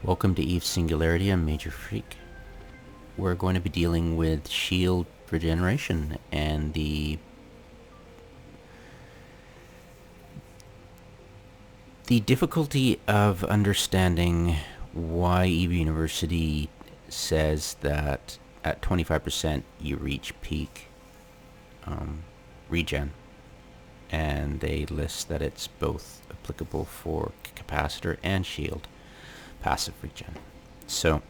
Welcome to Eve's Singularity. I'm Major Freak. We're going to be dealing with shield regeneration and the difficulty of understanding why Eve University says that at 25% you reach peak regen, and they list that it's both applicable for capacitor and shield passive regen. So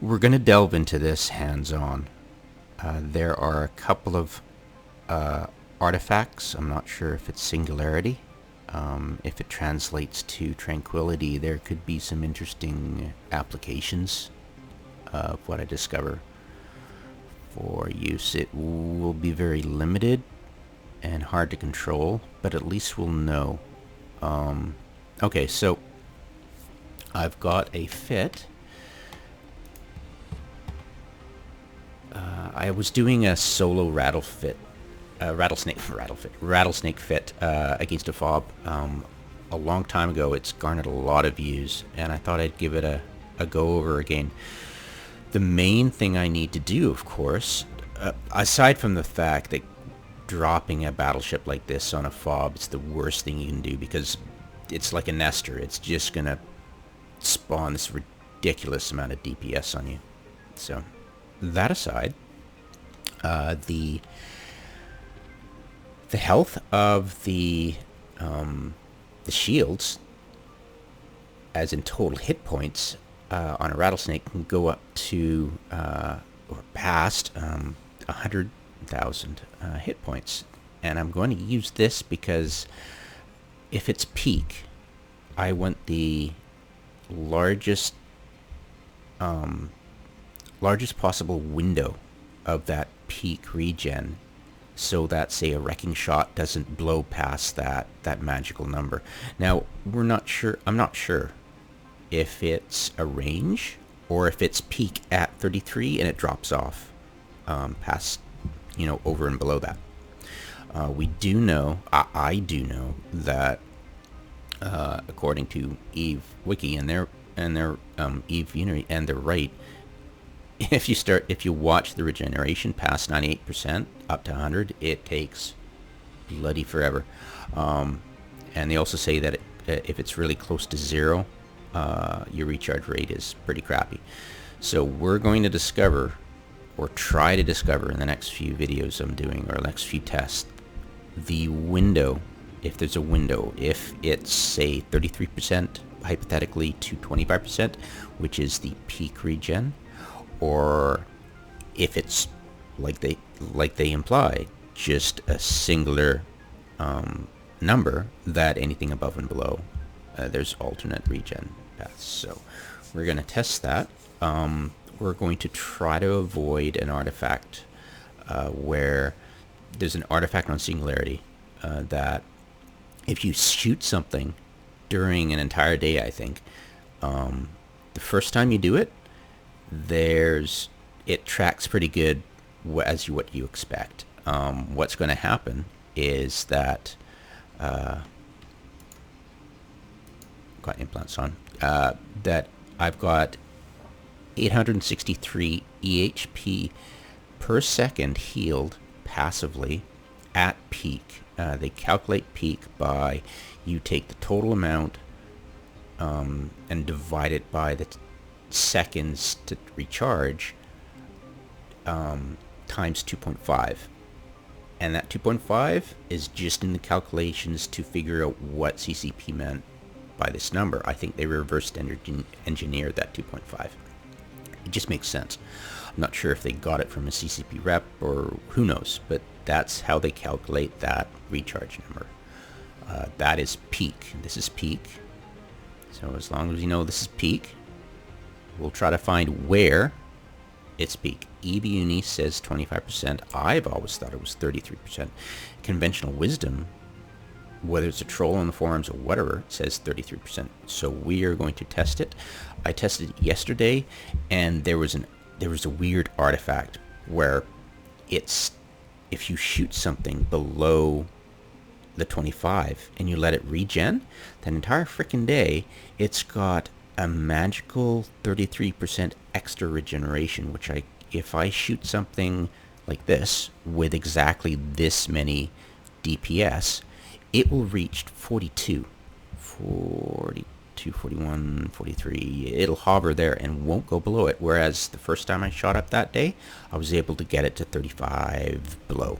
we're going to delve into this hands-on. There are a couple of artifacts. I'm not sure if it's singularity. If it translates to tranquility, there could be some interesting applications of what I discover. For use, it will be very limited and hard to control, but at least we'll know. Okay, so I've got a fit. I was doing a solo rattlesnake fit against a fob a long time ago. It's garnered a lot of views, and I thought I'd give it a go over again. The main thing I need to do, of course, aside from the fact that dropping a battleship like this on a fob, it's the worst thing you can do because it's like a nester. It's just gonna spawn this ridiculous amount of DPS on you. So that aside, the health of the shields, as in total hit points, on a rattlesnake can go up to or past 100,000 hit points. And I'm going to use this because if it's peak, I want the largest possible window of that peak regen, so that, say, a wrecking shot doesn't blow past that magical number. Now, I'm not sure if it's a range or if it's peak at 33 and it drops off past, over and below that. We do know, I do know that according to Eve-Wiki and their Eve-Uni, and they're right. If you watch the regeneration past 98% up to 100, it takes bloody forever. And they also say that if it's really close to zero, your recharge rate is pretty crappy. So we're going to discover, or try to discover in the next few videos I'm doing, or next few tests, the window, if there's a window, if it's, say, 33% hypothetically to 25%, which is the peak regen, or if it's like they imply, just a singular number that anything above and below, there's alternate regen paths. So we're going to test that. We're going to try to avoid an artifact where there's an artifact on singularity that if you shoot something during an entire day, I think, the first time you do it, it tracks pretty good as what you expect. What's going to happen is that got implants on, that I've got 863 EHP per second healed passively at peak. They calculate peak by, you take the total amount and divide it by the seconds to recharge times 2.5, and that 2.5 is just in the calculations to figure out what CCP meant by this number. I think they reversed engineered that 2.5. It just makes sense. I'm not sure if they got it from a CCP rep or who knows, but that's how they calculate that recharge number. That is peak. This is peak. So as long as you know this is peak, we'll try to find where it's peak. Eve-Uni says 25%. I've always thought it was 33%. Conventional wisdom, whether it's a troll on the forums or whatever, says 33%. So we are going to test it. I tested it yesterday, and there was a weird artifact where if you shoot something below the 25 and you let it regen, that entire freaking day, it's got a magical 33% extra regeneration, which if I shoot something like this with exactly this many DPS, it will reach 42, 41, 43. It'll hover there and won't go below it. Whereas the first time I shot up that day, I was able to get it to 35 below,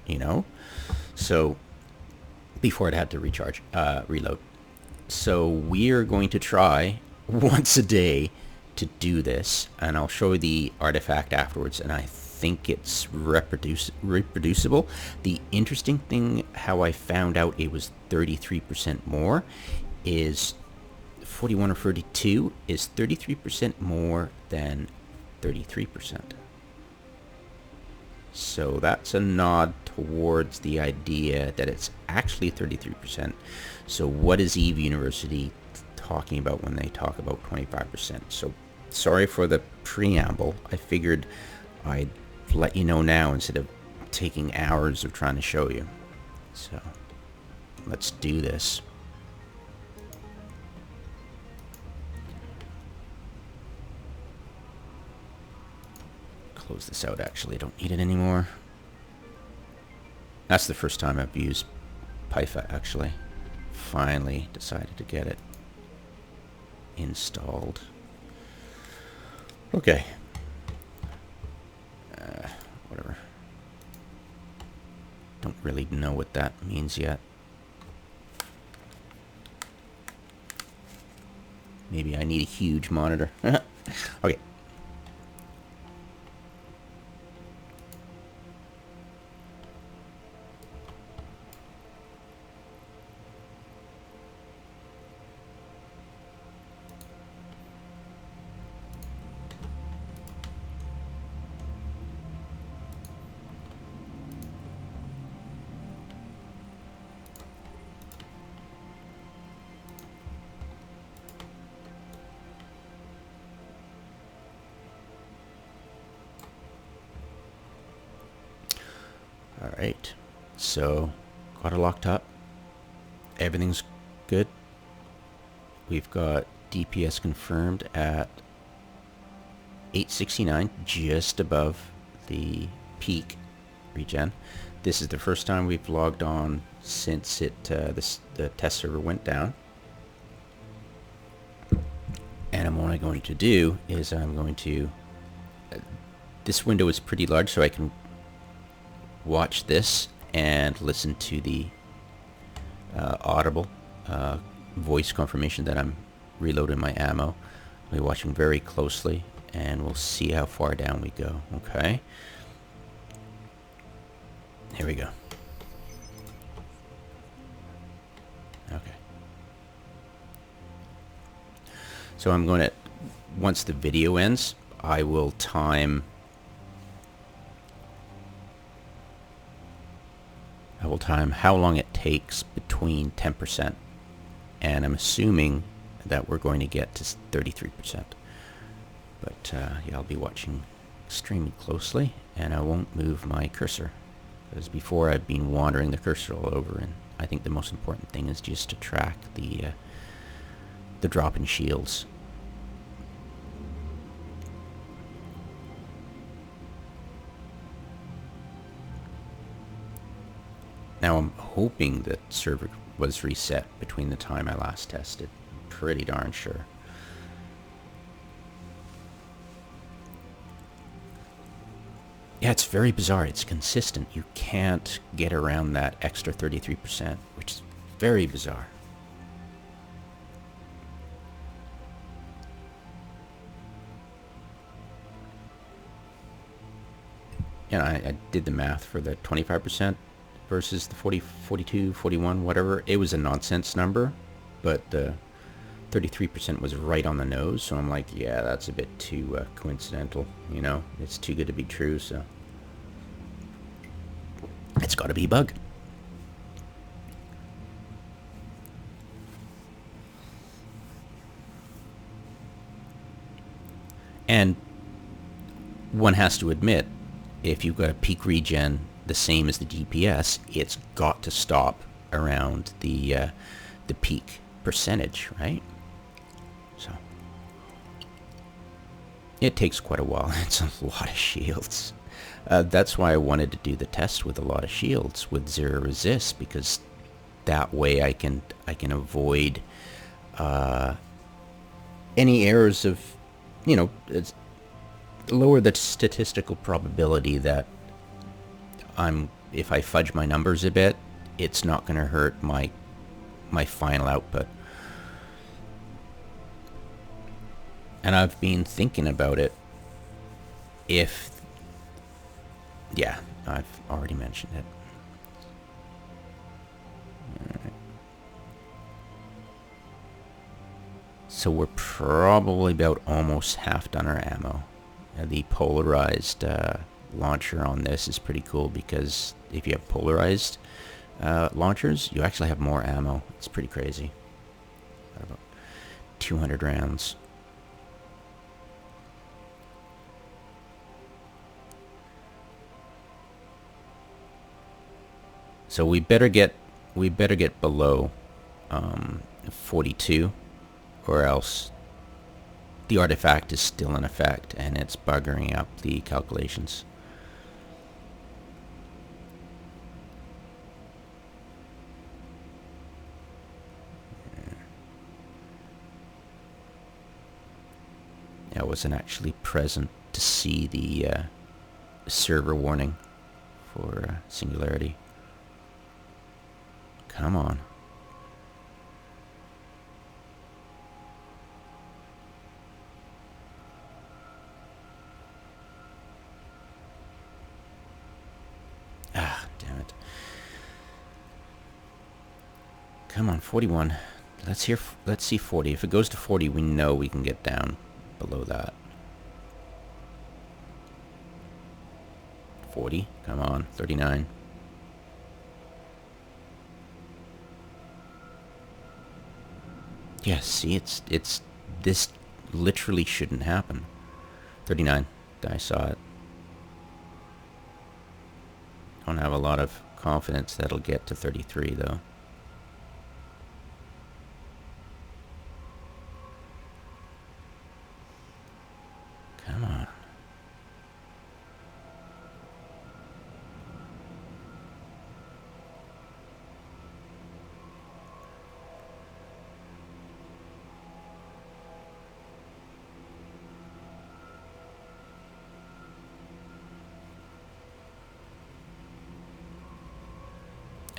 you know? So before it had to reload. So we are going to try once a day to do this, and I'll show you the artifact afterwards, and I think it's reproducible. The interesting thing, how I found out it was 33% more, is 41 or 42 is 33% more than 33%. So that's a nod towards the idea that it's actually 33%. So what is Eve University talking about when they talk about 25%? So sorry for the preamble. I figured I'd let you know now instead of taking hours of trying to show you. So let's do this. Close this out, actually. I don't need it anymore. That's the first time I've used pyfa, actually. Finally decided to get it installed. Okay. Whatever. Don't really know what that means yet. Maybe I need a huge monitor. Okay. Alright, so got it locked up. Everything's good. We've got DPS confirmed at 869, just above the peak regen. This is the first time we've logged on since the test server went down. And what I'm going to do is I'm going to... this window is pretty large, so I can watch this and listen to the audible voice confirmation that I'm reloading my ammo. I'll be watching very closely and we'll see how far down we go. Okay, here we go. Okay, so I'm going to, once the video ends, I will time how long it takes between 10%, and I'm assuming that we're going to get to 33%. But yeah, I'll be watching extremely closely, and I won't move my cursor, because before I've been wandering the cursor all over, and I think the most important thing is just to track the drop in shields. Now I'm hoping that server was reset between the time I last tested. Pretty darn sure. Yeah, it's very bizarre. It's consistent. You can't get around that extra 33%, which is very bizarre. Yeah, I did the math for the 25%. Versus the 40, 42, 41, whatever. It was a nonsense number, but the 33% was right on the nose, so I'm like, yeah, that's a bit too coincidental, you know? It's too good to be true, so it's got to be a bug. And one has to admit, if you've got a peak regen the same as the DPS, it's got to stop around the peak percentage, right? So it takes quite a while. It's a lot of shields. That's why I wanted to do the test with a lot of shields with zero resist, because that way I can avoid any errors of, it's lower the statistical probability that if I fudge my numbers a bit, it's not going to hurt my final output. And I've been thinking about it. Yeah, I've already mentioned it. Alright. So we're probably about almost half done our ammo. The polarized launcher on this is pretty cool, because if you have polarized launchers, you actually have more ammo. It's pretty crazy. Got about 200 rounds. So we better get below 42, or else the artifact is still in effect and it's buggering up the calculations. I wasn't actually present to see the server warning for singularity. Come on. Ah, damn it. Come on, 41. Let's see 40. If it goes to 40, we know we can get down below that. 40. Come on, 39. Yeah, see, it's this literally shouldn't happen. 39. I saw it. Don't have a lot of confidence that'll get to 33 though. Come on.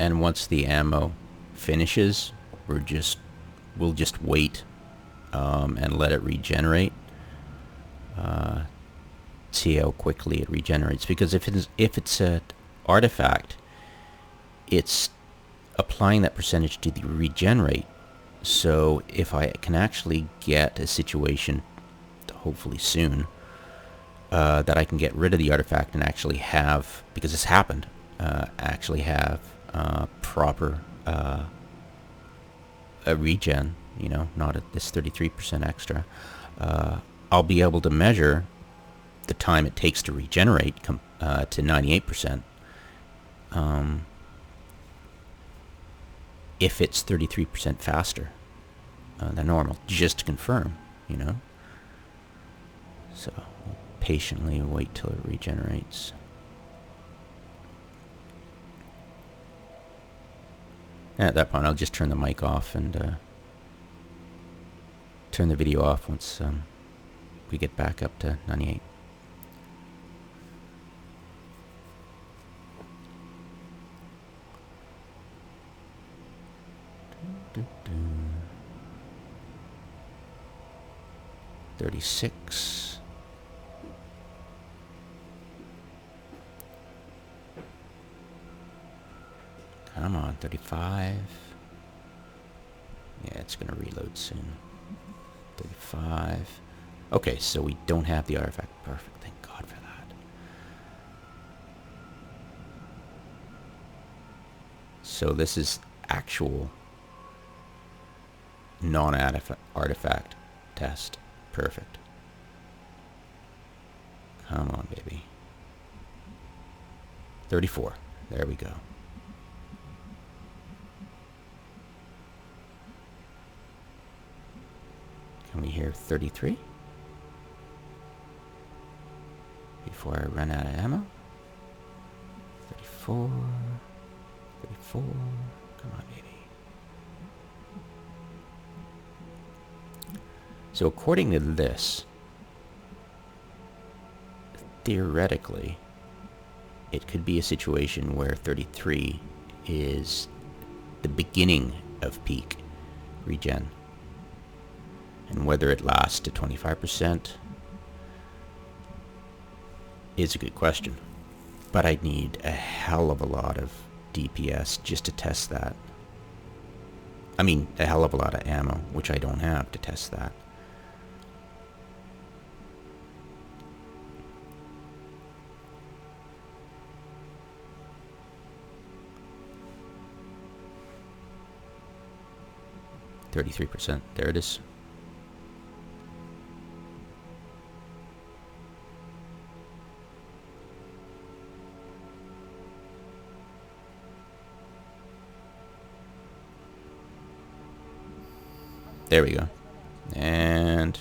And once the ammo finishes, we'll just wait and let it regenerate. See how quickly it regenerates. Because if it's an artifact, it's applying that percentage to the regenerate. So if I can actually get a situation, hopefully soon, that I can get rid of the artifact and actually have, because this happened, actually have proper a regen, not at this 33% extra, I'll be able to measure the time it takes to regenerate to 98%. If it's 33% faster than normal, just to confirm, So we'll patiently wait till it regenerates. At that point, I'll just turn the mic off and turn the video off once we get back up to 98. Doo, doo, doo. 36. Come on, 35. Yeah, it's going to reload soon. 35. Okay, so we don't have the artifact. Perfect. Thank God for that. So this is actual non-artifact test. Perfect. Come on, baby. 34. There we go. Can we hear 33? Before I run out of ammo. 34. 34. Come on, baby. So according to this, theoretically, it could be a situation where 33 is the beginning of peak regen. And whether it lasts to 25% is a good question. But I'd need a hell of a lot of DPS just to test that. I mean, a hell of a lot of ammo, which I don't have to test that. %. There it is. There we go. And